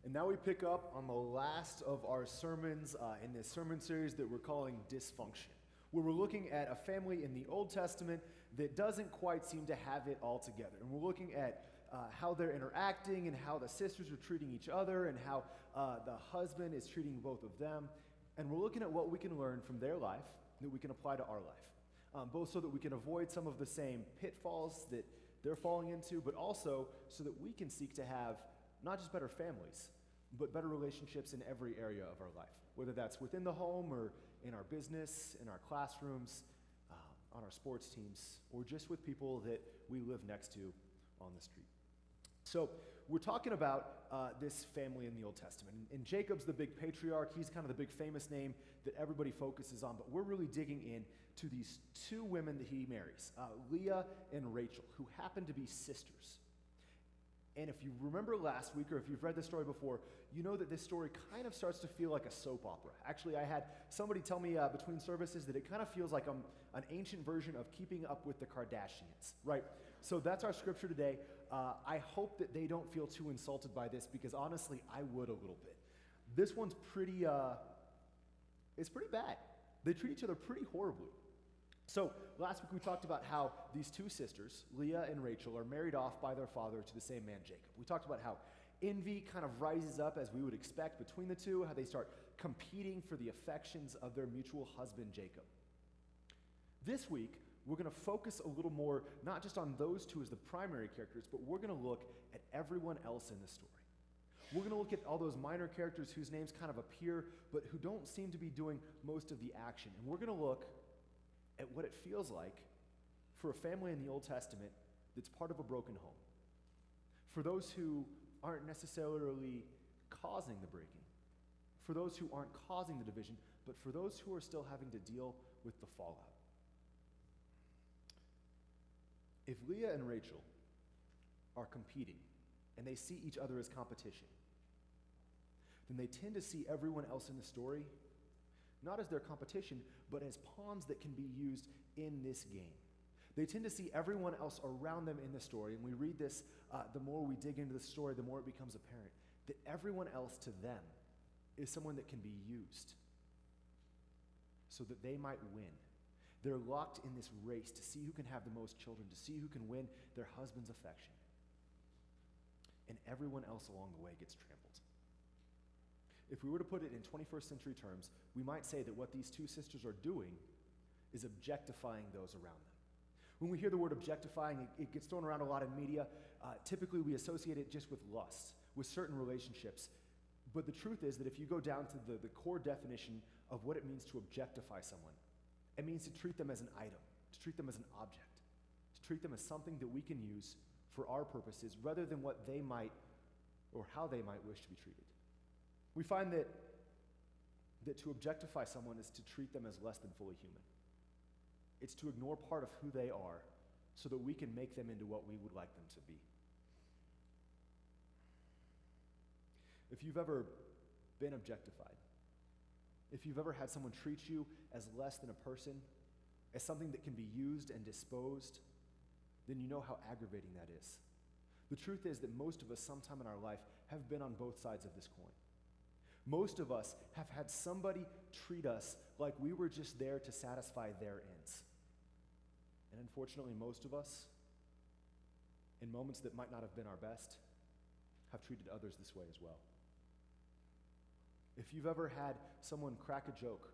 And now we pick up on the last of our sermons in this sermon series that we're calling Dysfunction, where we're looking at a family in the Old Testament that doesn't quite seem to have it all together. And we're looking at how they're interacting and how the sisters are treating each other and how the husband is treating both of them. And we're looking at what we can learn from their life that we can apply to our life, both so that we can avoid some of the same pitfalls that they're falling into, but also so that we can seek to have not just better families, but better relationships in every area of our life, whether that's within the home or in our business, in our classrooms, on our sports teams, or just with people that we live next to on the street. So we're talking about this family in the Old Testament. And Jacob's the big patriarch. He's kind of the big famous name that everybody focuses on. But we're really digging in to these two women that he marries, Leah and Rachel, who happen to be sisters. And if you remember last week, or if you've read this story before, you know that this story kind of starts to feel like a soap opera. Actually, I had somebody tell me between services that it kind of feels like an ancient version of Keeping Up with the Kardashians, right? So that's our scripture today. I hope that they don't feel too insulted by this, because honestly, I would a little bit. This one's it's pretty bad. They treat each other pretty horribly. So last week we talked about how these two sisters, Leah and Rachel, are married off by their father to the same man, Jacob. We talked about how envy kind of rises up, as we would expect, between the two, how they start competing for the affections of their mutual husband, Jacob. This week, we're going to focus a little more, not just on those two as the primary characters, but we're going to look at everyone else in the story. We're going to look at all those minor characters whose names kind of appear, but who don't seem to be doing most of the action. And we're going to look at what it feels like for a family in the Old Testament that's part of a broken home. For those who aren't necessarily causing the breaking, for those who aren't causing the division, but for those who are still having to deal with the fallout. If Leah and Rachel are competing and they see each other as competition, then they tend to see everyone else in the story not as their competition, but as pawns that can be used in this game. They tend to see everyone else around them in the story, and we read this, the more we dig into the story, the more it becomes apparent that everyone else to them is someone that can be used so that they might win. They're locked in this race to see who can have the most children, to see who can win their husband's affection. And everyone else along the way gets trampled. If we were to put it in 21st century terms, we might say that what these two sisters are doing is objectifying those around them. When we hear the word objectifying, it gets thrown around a lot in media. Typically, we associate it just with lust, with certain relationships. But the truth is that if you go down to the core definition of what it means to objectify someone, it means to treat them as an item, to treat them as an object, to treat them as something that we can use for our purposes rather than what they might or how they might wish to be treated. We find that to objectify someone is to treat them as less than fully human. It's to ignore part of who they are so that we can make them into what we would like them to be. If you've ever been objectified, if you've ever had someone treat you as less than a person, as something that can be used and disposed, then you know how aggravating that is. The truth is that most of us sometime in our life have been on both sides of this coin. Most of us have had somebody treat us like we were just there to satisfy their ends. And unfortunately, most of us, in moments that might not have been our best, have treated others this way as well. If you've ever had someone crack a joke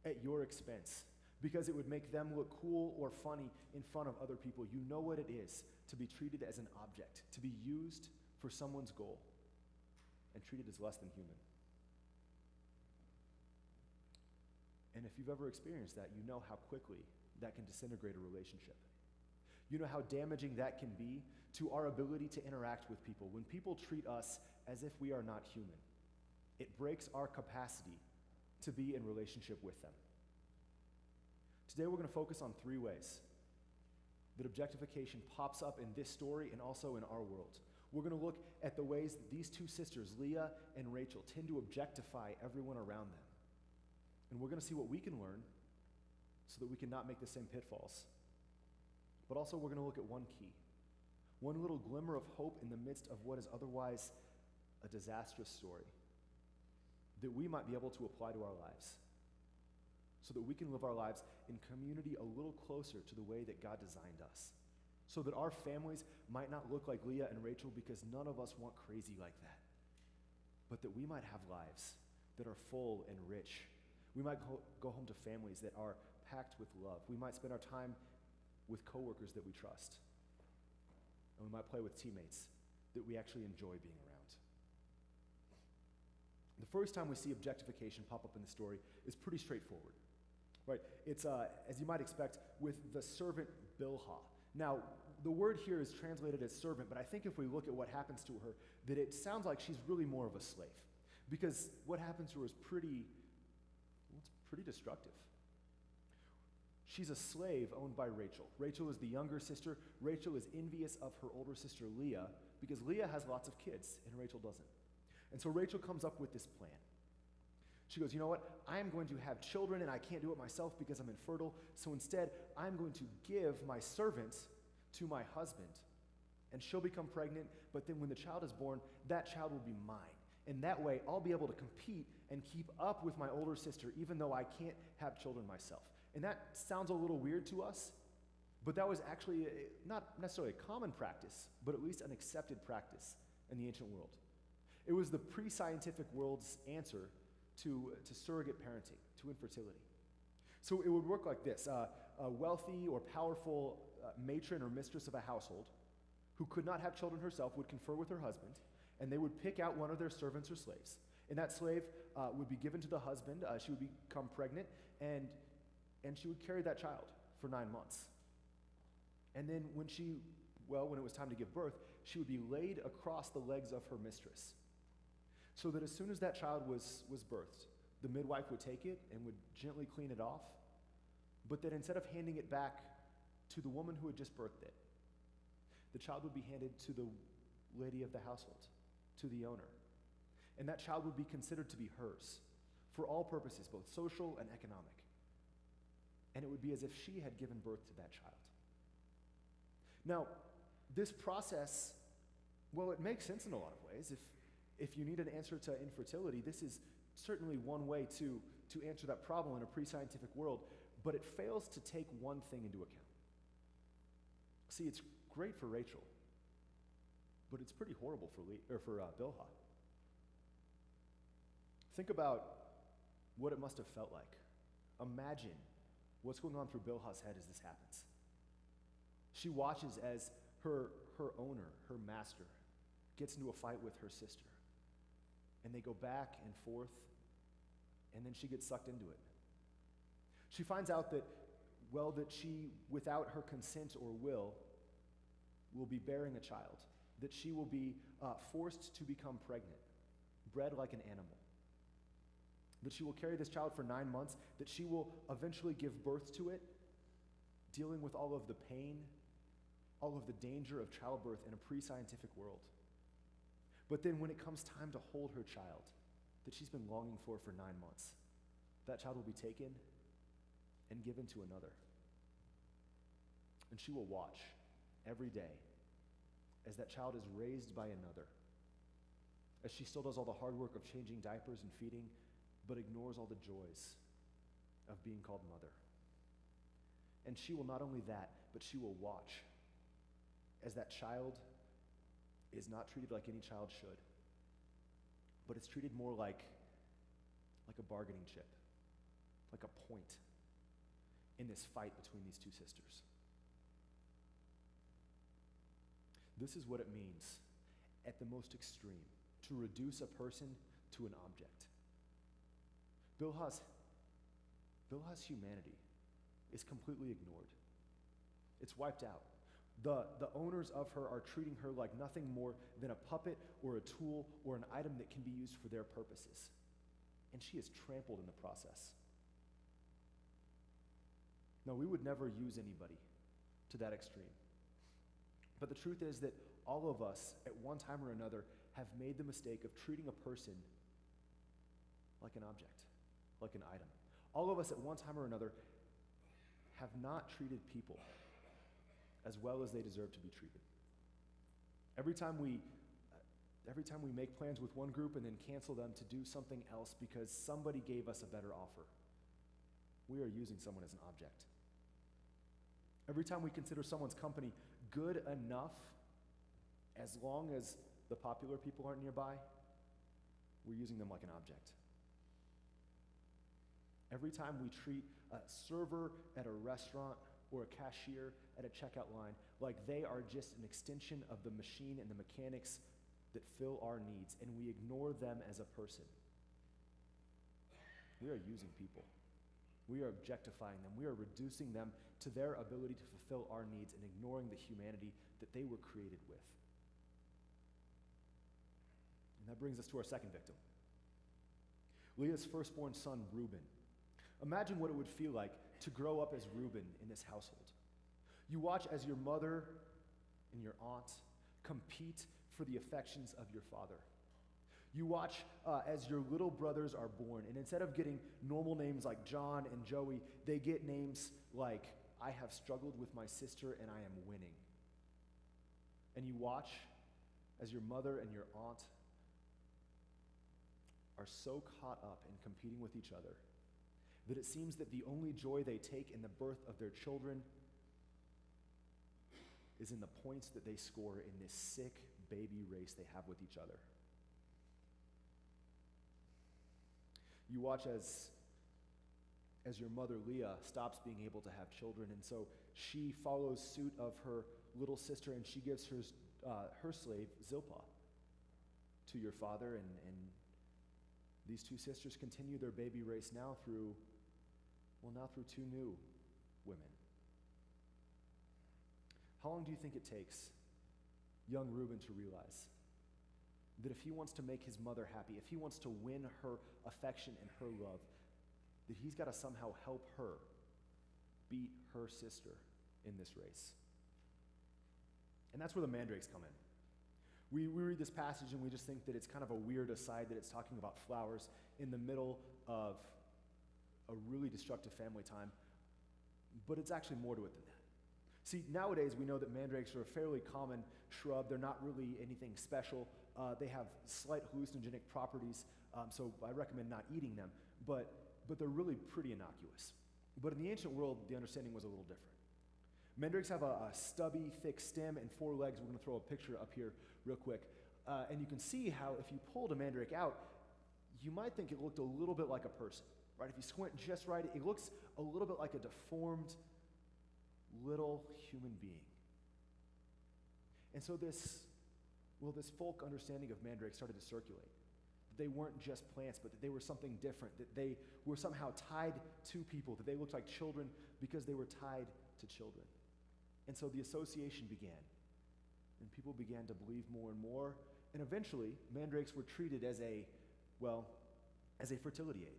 at your expense because it would make them look cool or funny in front of other people, you know what it is to be treated as an object, to be used for someone's goal, and treated as less than human. And if you've ever experienced that, you know how quickly that can disintegrate a relationship. You know how damaging that can be to our ability to interact with people. When people treat us as if we are not human, it breaks our capacity to be in relationship with them. Today we're going to focus on 3 ways that objectification pops up in this story and also in our world. We're going to look at the ways that these two sisters, Leah and Rachel, tend to objectify everyone around them. And we're going to see what we can learn so that we can not make the same pitfalls. But also we're going to look at one key, one little glimmer of hope in the midst of what is otherwise a disastrous story that we might be able to apply to our lives so that we can live our lives in community a little closer to the way that God designed us, so that our families might not look like Leah and Rachel because none of us want crazy like that, but that we might have lives that are full and rich. We might go home to families that are packed with love. We might spend our time with coworkers that we trust. And we might play with teammates that we actually enjoy being around. The first time we see objectification pop up in the story is pretty straightforward, right? It's, as you might expect, with the servant Bilha. Now, the word here is translated as servant, but I think if we look at what happens to her, that it sounds like she's really more of a slave, because what happens to her is pretty destructive. She's a slave owned by Rachel. Rachel is the younger sister. Rachel is envious of her older sister Leah because Leah has lots of kids and Rachel doesn't. And so Rachel comes up with this plan. She goes, you know what? I'm going to have children and I can't do it myself because I'm infertile. So instead, I'm going to give my servant to my husband and she'll become pregnant. But then when the child is born, that child will be mine. And that way, I'll be able to compete and keep up with my older sister even though I can't have children myself. And that sounds a little weird to us, but that was actually not necessarily a common practice, but at least an accepted practice in the ancient world. It was the pre-scientific world's answer to surrogate parenting, to infertility. So it would work like this. A wealthy or powerful matron or mistress of a household who could not have children herself would confer with her husband, and they would pick out one of their servants or slaves. And that slave would be given to the husband. She would become pregnant, and she would carry that child for 9 months. And then when it was time to give birth, she would be laid across the legs of her mistress. So that as soon as that child was birthed, the midwife would take it and would gently clean it off, but then instead of handing it back to the woman who had just birthed it, the child would be handed to the lady of the household, to the owner. And that child would be considered to be hers for all purposes, both social and economic. And it would be as if she had given birth to that child. Now, this process, well, it makes sense in a lot of ways. If you need an answer to infertility, this is certainly one way to answer that problem in a pre-scientific world, but it fails to take one thing into account. See, it's great for Rachel, but it's pretty horrible for Bilha. Think about what it must have felt like. Imagine what's going on through Bilha's head as this happens. She watches as her owner, her master, gets into a fight with her sister. And they go back and forth, and then she gets sucked into it. She finds out that she, without her consent or will be bearing a child, that she will be forced to become pregnant, bred like an animal, that she will carry this child for 9 months, that she will eventually give birth to it, dealing with all of the pain, all of the danger of childbirth in a pre-scientific world. But then when it comes time to hold her child that she's been longing for 9 months, that child will be taken and given to another. And she will watch every day as that child is raised by another, as she still does all the hard work of changing diapers and feeding, but ignores all the joys of being called mother. And she will not only that, but she will watch as that child is not treated like any child should, but it's treated more like a bargaining chip, like a point in this fight between these two sisters. This is what it means at the most extreme, to reduce a person to an object. Bilha's humanity is completely ignored. It's wiped out. The owners of her are treating her like nothing more than a puppet or a tool or an item that can be used for their purposes. And she is trampled in the process. No, we would never use anybody to that extreme. But the truth is that all of us, at one time or another, have made the mistake of treating a person like an object, like an item. All of us, at one time or another, have not treated people as well as they deserve to be treated. Every time we Every time we make plans with one group and then cancel them to do something else because somebody gave us a better offer, we are using someone as an object. Every time we consider someone's company good enough, as long as the popular people aren't nearby, we're using them like an object. Every time we treat a server at a restaurant or a cashier at a checkout line like they are just an extension of the machine and the mechanics that fill our needs, and we ignore them as a person, we are using people. We are objectifying them. We are reducing them to their ability to fulfill our needs and ignoring the humanity that they were created with. And that brings us to our second victim, Leah's firstborn son, Reuben. Imagine what it would feel like to grow up as Reuben in this household. You watch as your mother and your aunt compete for the affections of your father. You watch as your little brothers are born, and instead of getting normal names like John and Joey, they get names like, I have struggled with my sister and I am winning. And you watch as your mother and your aunt are so caught up in competing with each other that it seems that the only joy they take in the birth of their children is in the points that they score in this sick baby race they have with each other. You watch as your mother Leah stops being able to have children, and so she follows suit of her little sister, and she gives her slave Zilpha to your father, and these two sisters continue their baby race now through two new women. How long do you think it takes young Reuben to realize that if he wants to make his mother happy, if he wants to win her affection and her love, that he's got to somehow help her beat her sister in this race? And that's where the mandrakes come in. We read this passage and we just think that it's kind of a weird aside that it's talking about flowers in the middle of a really destructive family time, but it's actually more to it than that. See, nowadays we know that mandrakes are a fairly common shrub. They're not really anything special. They have slight hallucinogenic properties, so I recommend not eating them, but they're really pretty innocuous. But in the ancient world, the understanding was a little different. Mandrakes have a stubby, thick stem and 4 legs. We're going to throw a picture up here real quick. And you can see how if you pulled a mandrake out, you might think it looked a little bit like a person, right? If you squint just right, it looks a little bit like a deformed little human being. And so this folk understanding of mandrakes started to circulate. They weren't just plants, but that they were something different, that they were somehow tied to people, that they looked like children because they were tied to children. And so the association began, and people began to believe more and more, and eventually mandrakes were treated as a fertility aid,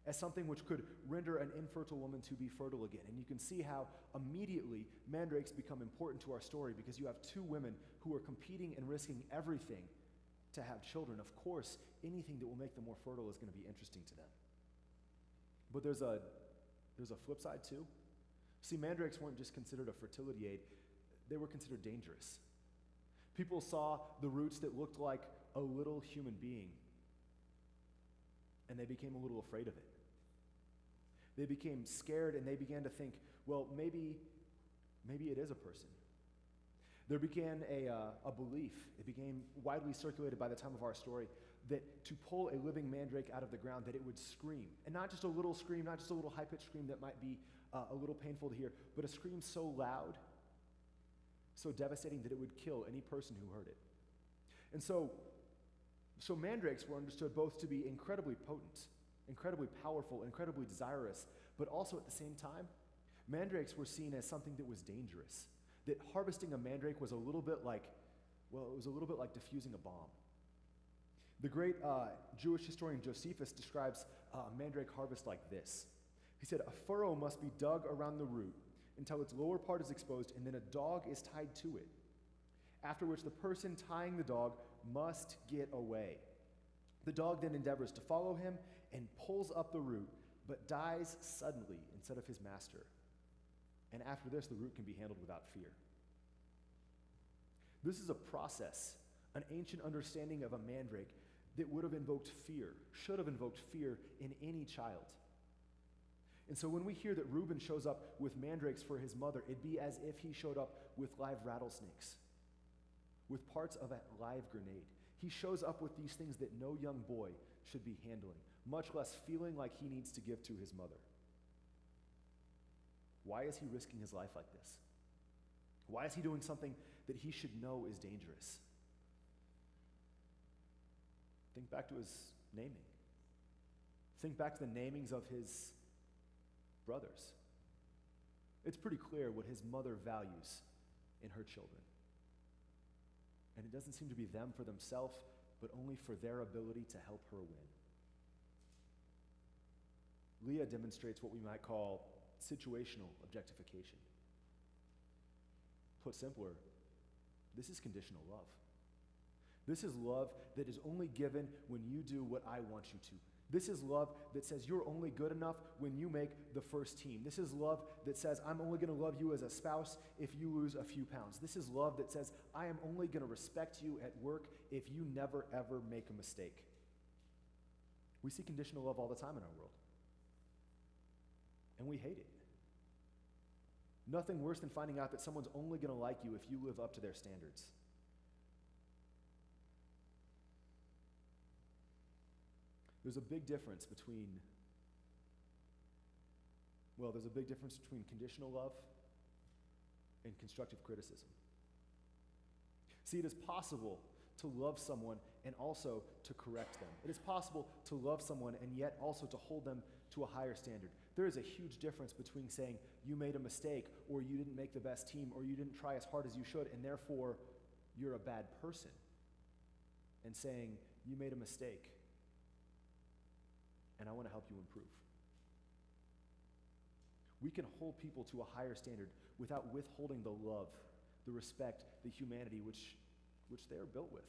as something which could render an infertile woman to be fertile again. And you can see how immediately mandrakes become important to our story, because you have 2 women who are competing and risking everything to have children. Of course, anything that will make them more fertile is going to be interesting to them. But there's a flip side too. See, mandrakes weren't just considered a fertility aid, they were considered dangerous. People saw the roots that looked like a little human being, and they became a little afraid of it. They became scared, and they began to think, well, maybe it is a person. There began a belief, it became widely circulated by the time of our story, that to pull a living mandrake out of the ground, that it would scream. And not just a little scream, not just a little high-pitched scream that might be a little painful to hear, but a scream so loud, so devastating that it would kill any person who heard it. And so mandrakes were understood both to be incredibly potent, incredibly powerful, incredibly desirous, but also at the same time, mandrakes were seen as something that was dangerous. That harvesting a mandrake was a little bit like diffusing a bomb. The great Jewish historian Josephus describes a mandrake harvest like this. He said, a furrow must be dug around the root until its lower part is exposed, and then a dog is tied to it, after which the person tying the dog must get away. The dog then endeavors to follow him and pulls up the root, but dies suddenly instead of his master. And after this, the root can be handled without fear. This is a process, an ancient understanding of a mandrake that would have invoked fear, should have invoked fear in any child. And so when we hear that Reuben shows up with mandrakes for his mother, it'd be as if he showed up with live rattlesnakes, with parts of a live grenade. He shows up with these things that no young boy should be handling, much less feeling like he needs to give to his mother. Why is he risking his life like this? Why is he doing something that he should know is dangerous? Think back to his naming. Think back to the namings of his brothers. It's pretty clear what his mother values in her children. And it doesn't seem to be them for themselves, but only for their ability to help her win. Leah demonstrates what we might call situational objectification. Put simpler, this is conditional love. This is love that is only given when you do what I want you to. This is love that says you're only good enough when you make the first team. This is love that says I'm only going to love you as a spouse if you lose a few pounds. This is love that says I am only going to respect you at work if you never ever make a mistake. We see conditional love all the time in our world. And we hate it. Nothing worse than finding out that someone's only going to like you if you live up to their standards. There's a big difference between conditional love and constructive criticism. See, it is possible to love someone and also to correct them. It is possible to love someone and yet also to hold them to a higher standard. There is a huge difference between saying you made a mistake or you didn't make the best team or you didn't try as hard as you should and therefore you're a bad person, and saying you made a mistake and I want to help you improve. We can hold people to a higher standard without withholding the love, the respect, the humanity which they are built with,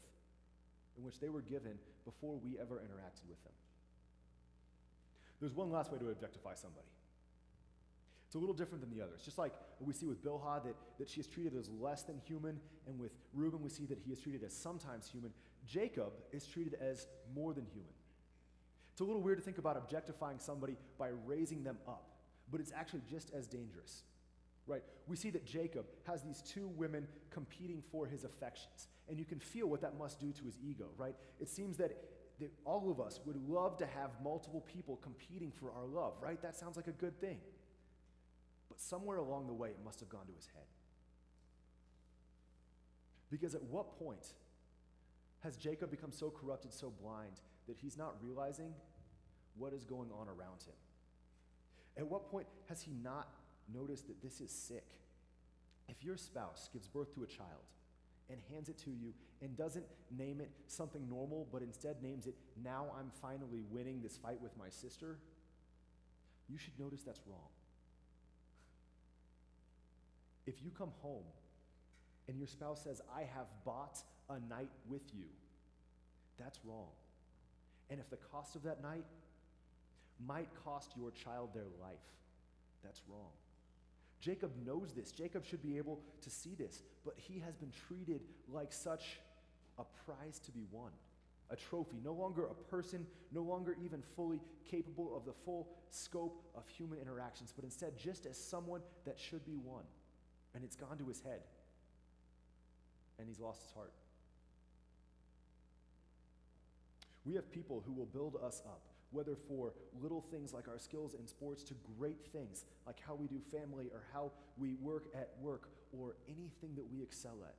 and which they were given before we ever interacted with them. There's one last way to objectify somebody. It's a little different than the others. Just like we see with Bilha that she is treated as less than human, and with Reuben we see that he is treated as sometimes human, Jacob is treated as more than human. It's a little weird to think about objectifying somebody by raising them up, but it's actually just as dangerous, right? We see that Jacob has these two women competing for his affections, and you can feel what that must do to his ego, right? It seems that all of us would love to have multiple people competing for our love, right? That sounds like a good thing. But somewhere along the way, it must have gone to his head. Because at what point has Jacob become so corrupted, so blind, that he's not realizing what is going on around him? At what point has he not noticed that this is sick? If your spouse gives birth to a child and hands it to you and doesn't name it something normal, but instead names it, now I'm finally winning this fight with my sister, you should notice that's wrong. If you come home and your spouse says, I have bought a night with you, that's wrong. And if the cost of that night might cost your child their life, that's wrong. Jacob knows this. Jacob should be able to see this, but he has been treated like such a prize to be won, a trophy, no longer a person, no longer even fully capable of the full scope of human interactions, but instead just as someone that should be won. And it's gone to his head, and he's lost his heart. We have people who will build us up, whether for little things like our skills in sports to great things like how we do family or how we work at work or anything that we excel at.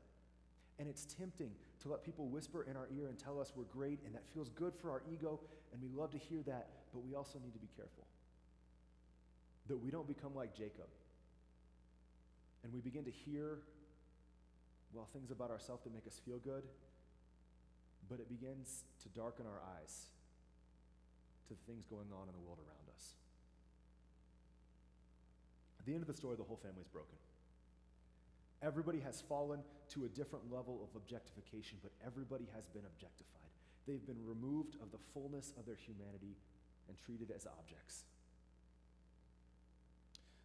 And it's tempting to let people whisper in our ear and tell us we're great, and that feels good for our ego, and we love to hear that, but we also need to be careful that we don't become like Jacob. And we begin to hear, things about ourselves that make us feel good, but it begins to darken our eyes to the things going on in the world around us. At the end of the story, the whole family's broken. Everybody has fallen to a different level of objectification, but everybody has been objectified. They've been removed of the fullness of their humanity and treated as objects.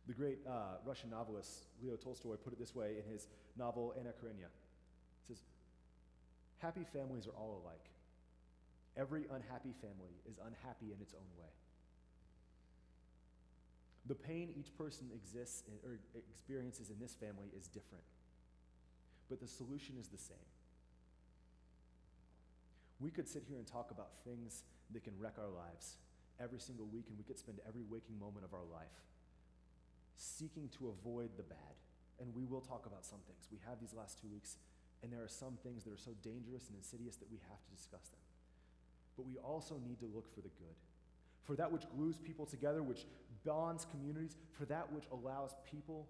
The great Russian novelist Leo Tolstoy put it this way in his novel Anna Karenina. He says, Happy families are all alike. Every unhappy family is unhappy in its own way. The pain each person experiences in this family is different, but the solution is the same. We could sit here and talk about things that can wreck our lives every single week, and we could spend every waking moment of our life seeking to avoid the bad. And we will talk about some things. We have these last 2 weeks, and there are some things that are so dangerous and insidious that we have to discuss them. But we also need to look for the good, for that which glues people together, which bonds communities, for that which allows people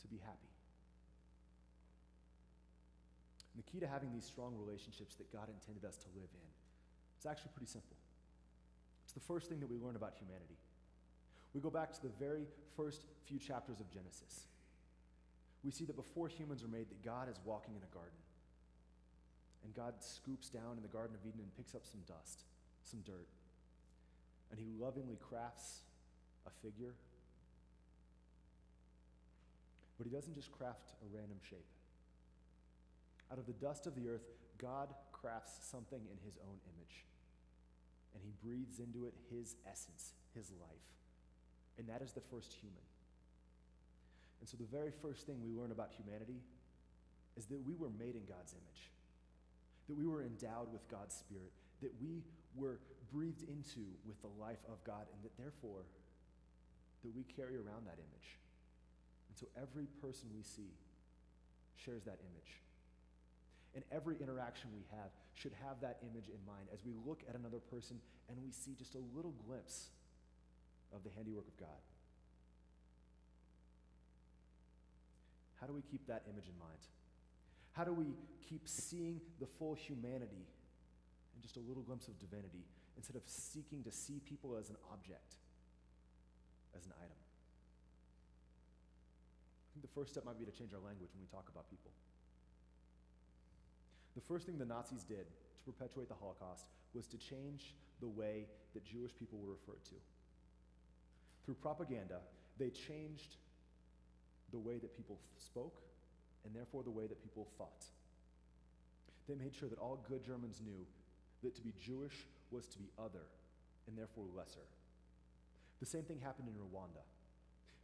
to be happy. And the key to having these strong relationships that God intended us to live in is actually pretty simple. It's the first thing that we learn about humanity. We go back to the very first few chapters of Genesis. We see that before humans are made, that God is walking in a garden. And God scoops down in the Garden of Eden and picks up some dust, some dirt. And he lovingly crafts a figure. But he doesn't just craft a random shape. Out of the dust of the earth, God crafts something in his own image. And he breathes into it his essence, his life. And that is the first human. And so the very first thing we learn about humanity is that we were made in God's image, that we were endowed with God's Spirit, that we were breathed into with the life of God, and that therefore, that we carry around that image. And so every person we see shares that image. And every interaction we have should have that image in mind as we look at another person and we see just a little glimpse of the handiwork of God. How do we keep that image in mind? How do we keep seeing the full humanity and just a little glimpse of divinity instead of seeking to see people as an object, as an item? I think the first step might be to change our language when we talk about people. The first thing the Nazis did to perpetuate the Holocaust was to change the way that Jewish people were referred to. Through propaganda, they changed the way that people spoke, and therefore the way that people thought. They made sure that all good Germans knew that to be Jewish was to be other, and therefore lesser. The same thing happened in Rwanda.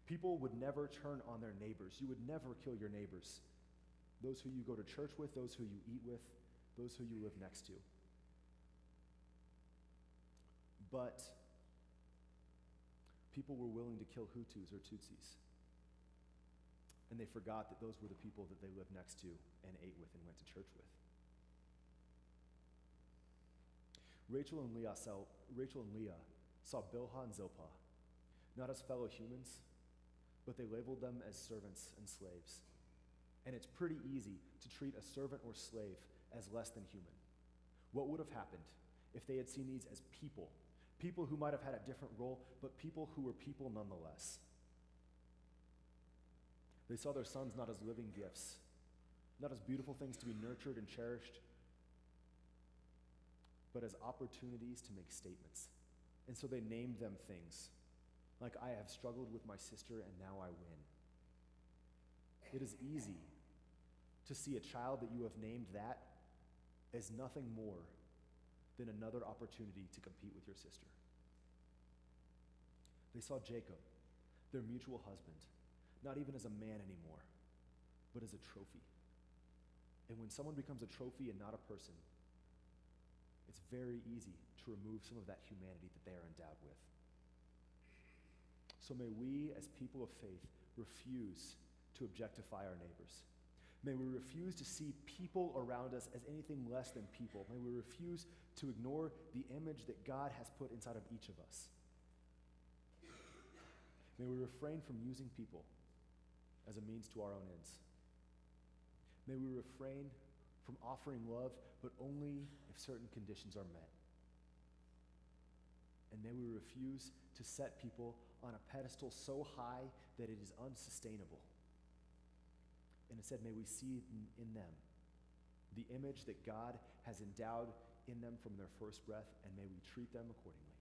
People would never turn on their neighbors. You would never kill your neighbors. Those who you go to church with, those who you eat with, those who you live next to. But people were willing to kill Hutus or Tutsis. And they forgot that those were the people that they lived next to and ate with and went to church with. Rachel and Leah saw Bilha and Zilpha not as fellow humans, but they labeled them as servants and slaves. And it's pretty easy to treat a servant or slave as less than human. What would have happened if they had seen these as people? People who might have had a different role, but people who were people nonetheless. They saw their sons not as living gifts, not as beautiful things to be nurtured and cherished, but as opportunities to make statements. And so they named them things like, I have struggled with my sister and now I win. It is easy to see a child that you have named that as nothing more than another opportunity to compete with your sister. They saw Jacob, their mutual husband, not even as a man anymore, but as a trophy. And when someone becomes a trophy and not a person, it's very easy to remove some of that humanity that they are endowed with. So may we, as people of faith, refuse to objectify our neighbors. May we refuse to see people around us as anything less than people. May we refuse to ignore the image that God has put inside of each of us. May we refrain from using people as a means to our own ends. May we refrain from offering love, but only if certain conditions are met. And may we refuse to set people on a pedestal so high that it is unsustainable. And instead, may we see in them the image that God has endowed in them from their first breath, and may we treat them accordingly.